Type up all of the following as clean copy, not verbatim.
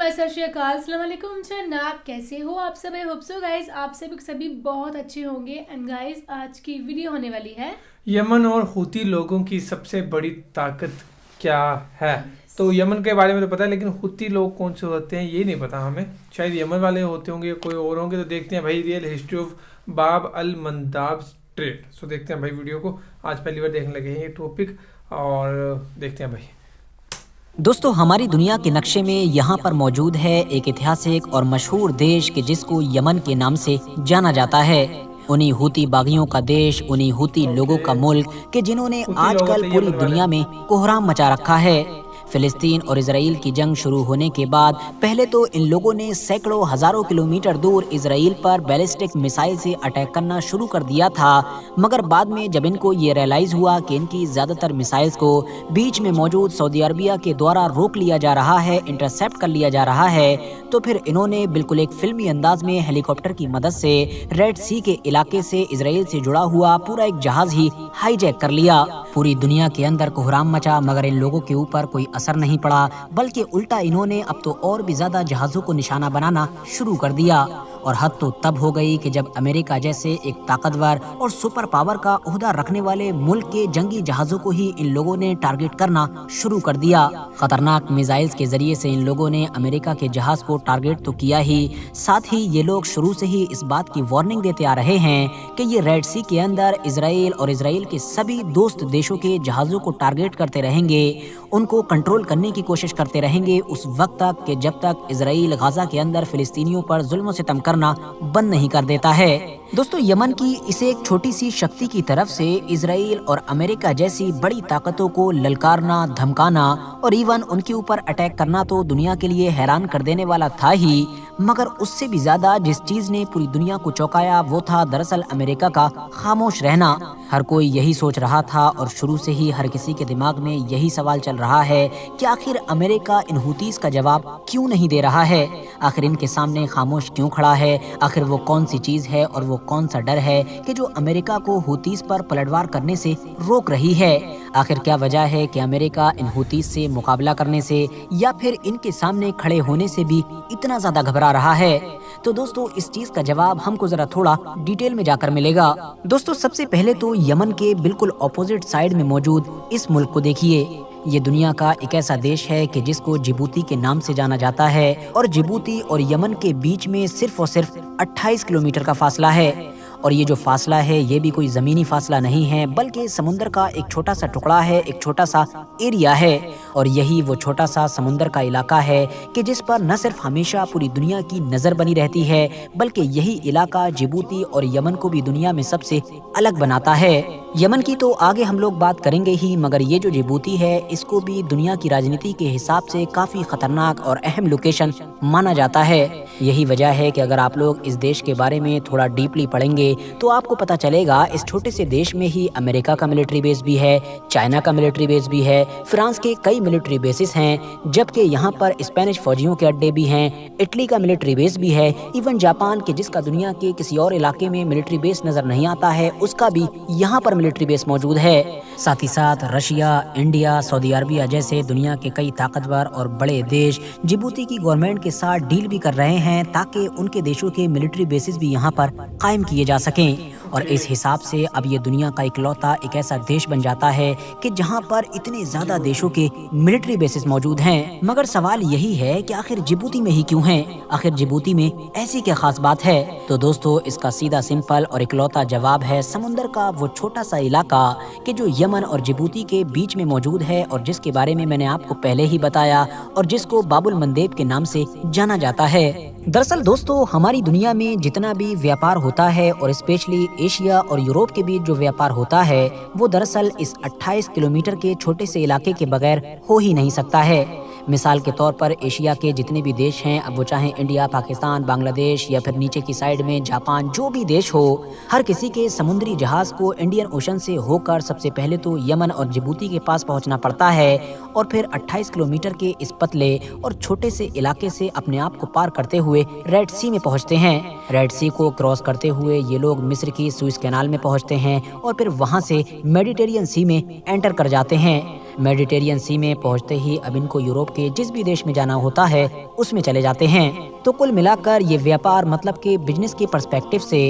Bye सत श्री अकाल, अस्सलाम वालेकुम जनाब। कैसे हो आप सब? आई होप सो गाइस आप सभी बहुत अच्छे होंगे। एंड गाइस आज की वीडियो होने वाली है यमन और हूती लोगों की सबसे बड़ी ताकत क्या है। तो यमन के बारे में तो पता है, लेकिन हूती लोग कौन से होते हैं ये नहीं पता हमें। शायद यमन वाले होते होंगे, कोई और होंगे। तो देखते हैं भाई रियल हिस्ट्री ऑफ बाब अल मंदाब स्ट्रेट। सो देखते हैं भाई वीडियो को। आज पहली बार देखने लगे हैं ये टॉपिक और देखते हैं भाई। दोस्तों, हमारी दुनिया के नक्शे में यहाँ पर मौजूद है एक ऐतिहासिक और मशहूर देश के जिसको यमन के नाम से जाना जाता है। उन्हीं हूती बागियों का देश, उन्हीं हूती लोगों का मुल्क के जिन्होंने आजकल पूरी दुनिया में कोहराम मचा रखा है। फिलिस्तीन और इजराइल की जंग शुरू होने के बाद पहले तो इन लोगों ने सैकड़ों हजारों किलोमीटर दूर इजराइल पर बैलिस्टिक मिसाइल से अटैक करना शुरू कर दिया था, मगर बाद में जब इनको ये रियलाइज हुआ कि इनकी ज्यादातर मिसाइल्स को बीच में मौजूद सऊदी अरबिया के द्वारा रोक लिया जा रहा है, इंटरसेप्ट कर लिया जा रहा है, तो फिर इन्होंने बिल्कुल एक फिल्मी अंदाज में हेलीकॉप्टर की मदद से रेड सी के इलाके से इजराइल से जुड़ा हुआ पूरा एक जहाज ही हाईजैक कर लिया। पूरी दुनिया के अंदर कोहराम मचा, मगर इन लोगों के ऊपर कोई असर नहीं पड़ा, बल्कि उल्टा इन्होंने अब तो और भी ज्यादा जहाजों को निशाना बनाना शुरू कर दिया। और हद तो तब हो गई कि जब अमेरिका जैसे एक ताकतवर और सुपर पावर का ओहदा रखने वाले मुल्क के जंगी जहाजों को ही इन लोगों ने टारगेट करना शुरू कर दिया। खतरनाक मिसाइल्स के जरिए से इन लोगों ने अमेरिका के जहाज को टारगेट तो किया ही, साथ ही ये लोग शुरू से ही इस बात की वार्निंग देते आ रहे हैं कि ये रेड सी के अंदर इजराइल और इजराइल के सभी दोस्त देशों के जहाजों को टारगेट करते रहेंगे, उनको कंट्रोल करने की कोशिश करते रहेंगे उस वक्त तक कि जब तक इजराइल गाजा के अंदर फिलिस्तीनियों पर जुल्म सितम करना बंद नहीं कर देता है। दोस्तों, यमन की इस एक छोटी सी शक्ति की तरफ से इजराइल और अमेरिका जैसी बड़ी ताकतों को ललकारना, धमकाना और इवन उनके ऊपर अटैक करना तो दुनिया के लिए हैरान कर देने वाला था ही, मगर उससे भी ज्यादा जिस चीज ने पूरी दुनिया को चौंकाया वो था दरअसल अमेरिका का खामोश रहना। हर कोई यही सोच रहा था और शुरू से ही हर किसी के दिमाग में यही सवाल चल रहा है कि आखिर अमेरिका इन हूतीस का जवाब क्यों नहीं दे रहा है, आखिर इनके सामने खामोश क्यों खड़ा है, आखिर वो कौन सी चीज है और वो कौन सा डर है कि जो अमेरिका को हूतीस पर पलटवार करने से रोक रही है। आखिर क्या वजह है कि अमेरिका इन हूतीस से मुकाबला करने से या फिर इनके सामने खड़े होने से भी इतना ज्यादा घबरा रहा है। तो दोस्तों, इस चीज का जवाब हमको जरा थोड़ा डिटेल में जाकर मिलेगा। दोस्तों, सबसे पहले तो यमन के बिल्कुल ऑपोजिट साइड में मौजूद इस मुल्क को देखिए। ये दुनिया का एक ऐसा देश है कि जिसको जिबूती के नाम से जाना जाता है और जिबूती और यमन के बीच में सिर्फ और सिर्फ 28 किलोमीटर का फासला है। और ये जो फासला है ये भी कोई जमीनी फासला नहीं है, बल्कि समुंदर का एक छोटा सा टुकड़ा है, एक छोटा सा एरिया है। और यही वो छोटा सा समुंदर का इलाका है कि जिस पर न सिर्फ हमेशा पूरी दुनिया की नजर बनी रहती है, बल्कि यही इलाका जिबूती और यमन को भी दुनिया में सबसे अलग बनाता है। यमन की तो आगे हम लोग बात करेंगे ही, मगर ये जो जिबूती है इसको भी दुनिया की राजनीति के हिसाब से काफी खतरनाक और अहम लोकेशन माना जाता है। यही वजह है कि अगर आप लोग इस देश के बारे में थोड़ा डीपली पढ़ेंगे तो आपको पता चलेगा इस छोटे से देश में ही अमेरिका का मिलिट्री बेस भी है, चाइना का मिलिट्री बेस भी है, फ्रांस के कई मिलिट्री बेसिस हैं, जबकि यहाँ पर स्पेनिश फौजियों के अड्डे भी हैं, इटली का मिलिट्री बेस भी है, इवन जापान के जिसका दुनिया के किसी और इलाके में मिलिट्री बेस नजर नहीं आता है उसका भी यहाँ पर मिलिट्री बेस मौजूद है। साथ ही साथ रशिया, इंडिया, सऊदी अरबिया जैसे दुनिया के कई ताकतवर और बड़े देश जिबूती की गवर्नमेंट के साथ डील भी कर रहे हैं ताकि उनके देशों के मिलिट्री बेसिस भी यहाँ पर कायम किए जा सकें। और इस हिसाब से अब ये दुनिया का इकलौता एक ऐसा देश बन जाता है कि जहाँ पर इतने ज्यादा देशों के मिलिट्री बेसिस मौजूद हैं। मगर सवाल यही है कि आखिर जिबूती में ही क्यों हैं, आखिर जिबूती में ऐसी क्या खास बात है? तो दोस्तों, इसका सीधा सिंपल और इकलौता जवाब है समुंदर का वो छोटा सा इलाका कि जो यमन और जिबूती के बीच में मौजूद है और जिसके बारे में मैंने आपको पहले ही बताया और जिसको बाबुल मंदेब के नाम से जाना जाता है। दरअसल दोस्तों, हमारी दुनिया में जितना भी व्यापार होता है और स्पेशली एशिया और यूरोप के बीच जो व्यापार होता है वो दरअसल इस 28 किलोमीटर के छोटे से इलाके के बगैर हो ही नहीं सकता है। मिसाल के तौर पर एशिया के जितने भी देश हैं, अब वो चाहे इंडिया, पाकिस्तान, बांग्लादेश या फिर नीचे की साइड में जापान, जो भी देश हो, हर किसी के समुद्री जहाज को इंडियन ओशन से होकर सबसे पहले तो यमन और जिबूती के पास पहुंचना पड़ता है और फिर 28 किलोमीटर के इस पतले और छोटे से इलाके से अपने आप को पार करते हुए रेड सी में पहुंचते हैं। रेड सी को क्रॉस करते हुए ये लोग मिस्र की सुएज कैनाल में पहुंचते हैं और फिर वहां से मेडिटेरियन सी में एंटर कर जाते हैं। मेडिटेरियन सी में पहुंचते ही अब इनको यूरोप के जिस भी देश में जाना होता है उसमें चले जाते हैं। तो कुल मिलाकर ये व्यापार मतलब कि बिजनेस के पर्सपेक्टिव से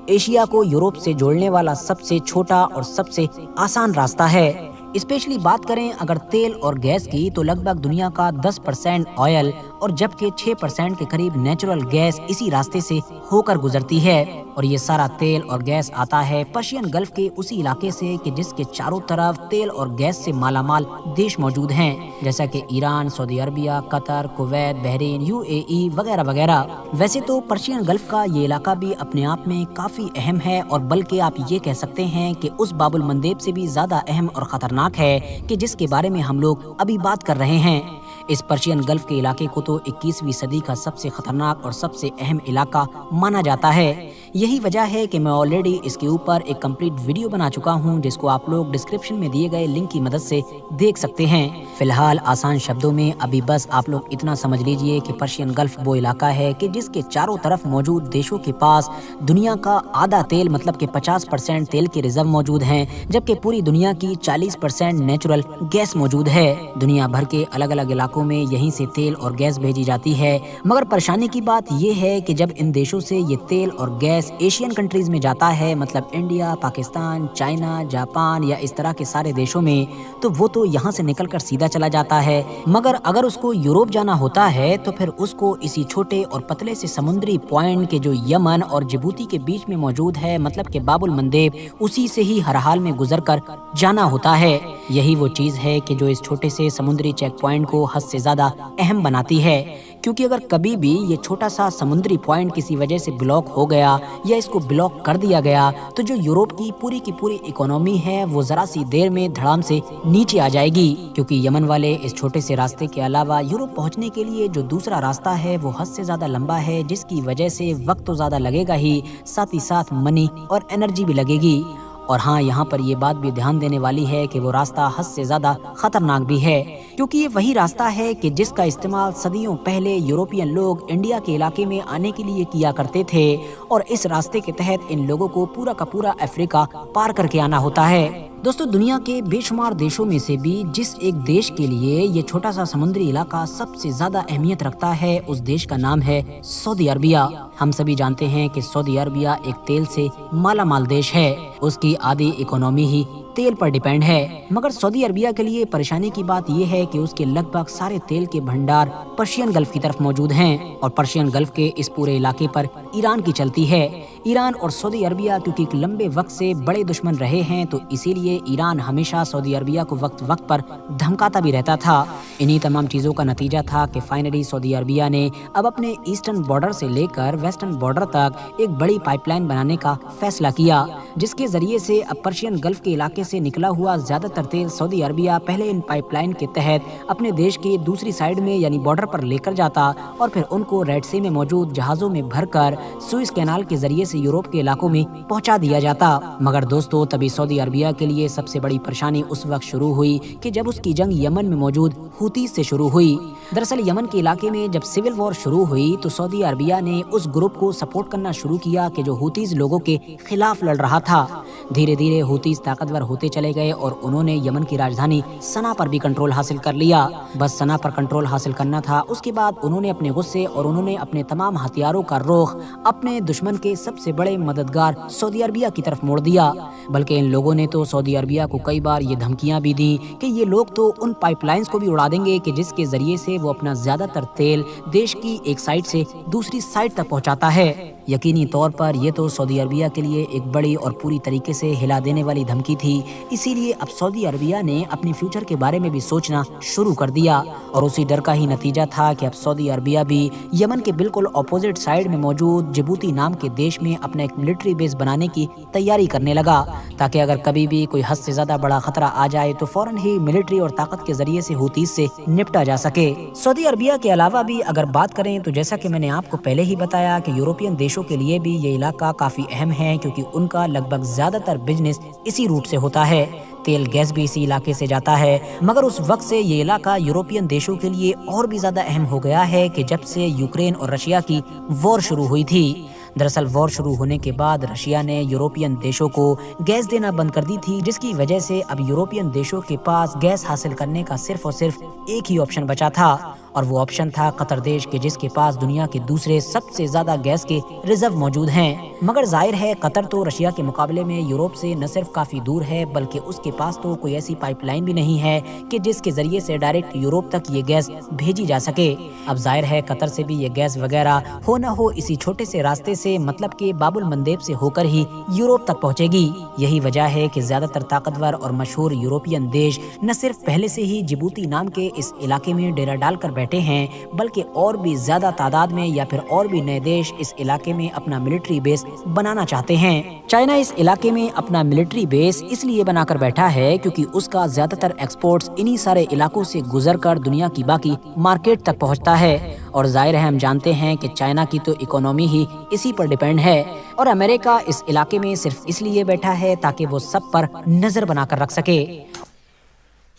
एशिया को यूरोप से जोड़ने वाला सबसे छोटा और सबसे आसान रास्ता है। स्पेशली बात करें अगर तेल और गैस की, तो लगभग दुनिया का 10% ऑयल और जबकि 6% के करीब नेचुरल गैस इसी रास्ते से होकर गुजरती है। और ये सारा तेल और गैस आता है पर्शियन गल्फ के उसी इलाके से कि जिसके चारों तरफ तेल और गैस से मालामाल देश मौजूद हैं, जैसा कि Iran, Saudi Arabia, Qatar, Kuwait, Bahrain, UAE वगैरह वगैरह। वैसे तो पर्शियन गल्फ का ये इलाका भी अपने आप में काफी अहम है और बल्कि आप ये कह सकते हैं कि उस बाबुल मंदेब से भी ज्यादा अहम और खतरनाक है कि जिसके बारे में हम लोग अभी बात कर रहे हैं। इस पर्शियन गल्फ के इलाके को तो 21वीं सदी का सबसे खतरनाक और सबसे अहम इलाका माना जाता है। यही वजह है कि मैं ऑलरेडी इसके ऊपर एक कंप्लीट वीडियो बना चुका हूं, जिसको आप लोग डिस्क्रिप्शन में दिए गए लिंक की मदद से देख सकते हैं। फिलहाल आसान शब्दों में अभी बस आप लोग इतना समझ लीजिए कि पर्शियन गल्फ वो इलाका है कि जिसके चारों तरफ मौजूद देशों के पास दुनिया का आधा तेल मतलब कि 50% तेल के रिजर्व मौजूद हैं, जबकि पूरी दुनिया की 40% नेचुरल गैस मौजूद है। दुनिया भर के अलग अलग इलाकों में यहीं से तेल और गैस भेजी जाती है। मगर परेशानी की बात ये है कि जब इन देशों से ये तेल और गैस एशियन कंट्रीज में जाता है, मतलब इंडिया, पाकिस्तान, चाइना, जापान या इस तरह के सारे देशों में, तो वो तो यहाँ से निकलकर सीधा चला जाता है। मगर अगर उसको यूरोप जाना होता है तो फिर उसको इसी छोटे और पतले से समुद्री पॉइंट के जो यमन और जिबूती के बीच में मौजूद है, मतलब कि बाबुल मंदेब, उसी से ही हर हाल में गुजर कर जाना होता है। यही वो चीज है कि जो इस छोटे से समुद्री चेक पॉइंट को हद से ज्यादा अहम बनाती है, क्योंकि अगर कभी भी ये छोटा सा समुद्री पॉइंट किसी वजह से ब्लॉक हो गया या इसको ब्लॉक कर दिया गया तो जो यूरोप की पूरी इकोनॉमी है वो जरा सी देर में धड़ाम से नीचे आ जाएगी। क्योंकि यमन वाले इस छोटे से रास्ते के अलावा यूरोप पहुंचने के लिए जो दूसरा रास्ता है वो हद से ज्यादा लंबा है, जिसकी वजह से वक्त तो ज्यादा लगेगा ही, साथ ही साथ मनी और एनर्जी भी लगेगी। और हाँ, यहाँ पर ये बात भी ध्यान देने वाली है कि वो रास्ता हद से ज्यादा खतरनाक भी है, क्योंकि ये वही रास्ता है कि जिसका इस्तेमाल सदियों पहले यूरोपियन लोग इंडिया के इलाके में आने के लिए किया करते थे। और इस रास्ते के तहत इन लोगों को पूरा का पूरा अफ्रीका पार करके आना होता है। दोस्तों, दुनिया के बेशुमार देशों में से भी जिस एक देश के लिए ये छोटा सा समुद्री इलाका सबसे ज्यादा अहमियत रखता है, उस देश का नाम है सऊदी अरबिया। हम सभी जानते हैं कि सऊदी अरबिया एक तेल से मालामाल देश है, उसकी आधी इकोनॉमी ही तेल पर डिपेंड है। मगर सऊदी अरबिया के लिए परेशानी की बात यह है कि उसके लगभग सारे तेल के भंडार पर्शियन गल्फ की तरफ मौजूद हैं और पर्शियन गल्फ के इस पूरे इलाके पर ईरान की चलती है। ईरान और सऊदी अरबिया क्योंकि एक लंबे वक्त से बड़े दुश्मन रहे हैं, तो इसीलिए ईरान हमेशा सऊदी अरबिया को वक्त वक्त पर धमकाता भी रहता था। इन्हीं तमाम चीजों का नतीजा था कि फाइनली सऊदी अरबिया ने अब अपने ईस्टर्न बॉर्डर से लेकर वेस्टर्न बॉर्डर तक एक बड़ी पाइपलाइन बनाने का फैसला किया, जिसके जरिए से अब पर्शियन गल्फ के इलाके से निकला हुआ ज्यादातर तेल सऊदी अरबिया पहले इन पाइपलाइन के तहत अपने देश की दूसरी साइड में यानी बॉर्डर पर लेकर जाता और फिर उनको रेड सी में मौजूद जहाजों में भरकर सुएज कैनाल के जरिए से यूरोप के इलाकों में पहुंचा दिया जाता। मगर दोस्तों, तभी सऊदी अरबिया के लिए सबसे बड़ी परेशानी उस वक्त शुरू हुई कि जब उसकी जंग यमन में मौजूद हुती से शुरू हुई। दरअसल यमन के इलाके में जब सिविल वॉर शुरू हुई तो सऊदी अरबिया ने उस ग्रुप को सपोर्ट करना शुरू किया कि जो हुतीज लोगों के खिलाफ लड़ रहा था। धीरे धीरे हुतीज ताकतवर होते चले गए और उन्होंने यमन की राजधानी सना पर भी कंट्रोल हासिल कर लिया। बस सना पर कंट्रोल हासिल करना था, उसके बाद उन्होंने अपने गुस्से और उन्होंने अपने तमाम हथियारों का रुख अपने दुश्मन के सबसे बड़े मददगार सऊदी अरबिया की तरफ मोड़ दिया। बल्कि इन लोगों ने तो सऊदी अरबिया को कई बार ये धमकियां भी दी कि ये लोग तो उन पाइपलाइंस को भी उड़ा देंगे कि जिसके जरिए से वो अपना ज्यादातर तेल देश की एक साइड से दूसरी साइड तक पहुंचाता है। यकीनी तौर पर यह तो सऊदी अरबिया के लिए एक बड़ी और पूरी तरीके से हिला देने वाली धमकी थी। इसीलिए अब सऊदी अरबिया ने अपने फ्यूचर के बारे में भी सोचना शुरू कर दिया और उसी डर का ही नतीजा था कि अब सऊदी अरबिया भी यमन के बिल्कुल ऑपोजिट साइड में मौजूद जिबूती नाम के देश में अपना एक मिलिट्री बेस बनाने की तैयारी करने लगा, ताकि अगर कभी भी कोई हद से ज्यादा बड़ा खतरा आ जाए तो फौरन ही मिलिट्री और ताकत के जरिए से हुतीस से निपटा जा सके। सऊदी अरबिया के अलावा भी अगर बात करें तो जैसा कि मैंने आपको पहले ही बताया कि यूरोपियन देशों के लिए भी ये इलाका काफी अहम है, क्योंकि उनका लगभग ज्यादातर बिजनेस इसी रूट से होता है। तेल गैस भी इसी इलाके से जाता है। मगर उस वक्त से ये इलाका यूरोपियन देशों के लिए और भी ज्यादा अहम हो गया है कि जब से यूक्रेन और रशिया की वॉर शुरू हुई थी। दरअसल वॉर शुरू होने के बाद रशिया ने यूरोपियन देशों को गैस देना बंद कर दी थी, जिसकी वजह से अब यूरोपियन देशों के पास गैस हासिल करने का सिर्फ और सिर्फ एक ही ऑप्शन बचा था, और वो ऑप्शन था कतर देश के, जिसके पास दुनिया के दूसरे सबसे ज्यादा गैस के रिजर्व मौजूद हैं। मगर जाहिर है कतर तो रशिया के मुकाबले में यूरोप से न सिर्फ काफी दूर है, बल्कि उसके पास तो कोई ऐसी पाइपलाइन भी नहीं है कि जिसके जरिए से डायरेक्ट यूरोप तक ये गैस भेजी जा सके। अब जाहिर है कतर से भी ये गैस वगैरह हो न हो इसी छोटे से रास्ते से, मतलब कि बाबुल मंदेब से होकर ही यूरोप तक पहुंचेगी। यही वजह है कि ज्यादातर ताकतवर और मशहूर यूरोपियन देश न सिर्फ पहले से ही जिबूती नाम के इस इलाके में डेरा डालकर बैठे हैं, बल्कि और भी ज्यादा तादाद में या फिर और भी नए देश इस इलाके में अपना मिलिट्री बेस बनाना चाहते हैं। चाइना इस इलाके में अपना मिलिट्री बेस इसलिए बनाकर बैठा है क्योंकि उसका ज्यादातर एक्सपोर्ट्स इन्हीं सारे इलाकों से गुजरकर दुनिया की बाकी मार्केट तक पहुंचता है, और जाहिर है हम जानते हैं कि चाइना की तो इकोनॉमी ही इसी पर डिपेंड है, और अमेरिका इस इलाके में सिर्फ इसलिए बैठा है ताकि वो सब पर नजर बनाकर रख सके।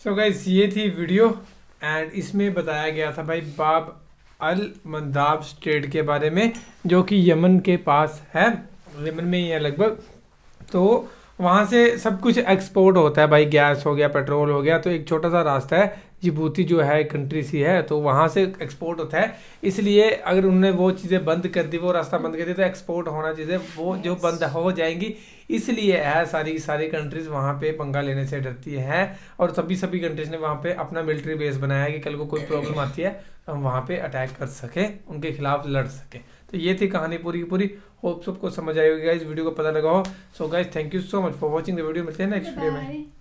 सो गाइस ये थी वीडियो एंड इसमें बताया गया था भाई बाब अल मंदाब स्टेट के बारे में, जो कि यमन के पास है, यमन में ही है लगभग। तो वहाँ से सब कुछ एक्सपोर्ट होता है भाई, गैस हो गया, पेट्रोल हो गया। तो एक छोटा सा रास्ता है, जिबूती जो है कंट्री सी है, तो वहाँ से एक्सपोर्ट होता है। इसलिए अगर उन्होंने वो चीज़ें बंद कर दी, वो रास्ता बंद कर दिया, तो एक्सपोर्ट होना चीज़ें वो जो बंद हो जाएंगी। इसलिए है सारी कंट्रीज वहाँ पे पंगा लेने से डरती हैं, और सभी कंट्रीज ने वहाँ पे अपना मिलिट्री बेस बनाया है कि कल को कोई प्रॉब्लम आती है तो हम वहाँ पे अटैक कर सके, उनके खिलाफ लड़ सके। तो ये थी कहानी पूरी की पूरी। होप सबको समझ आई होगी गाइस, वीडियो को पता लगा हो। So guys thank you so much for watching the video. मिलते हैं नेक्स्ट वीडियो में।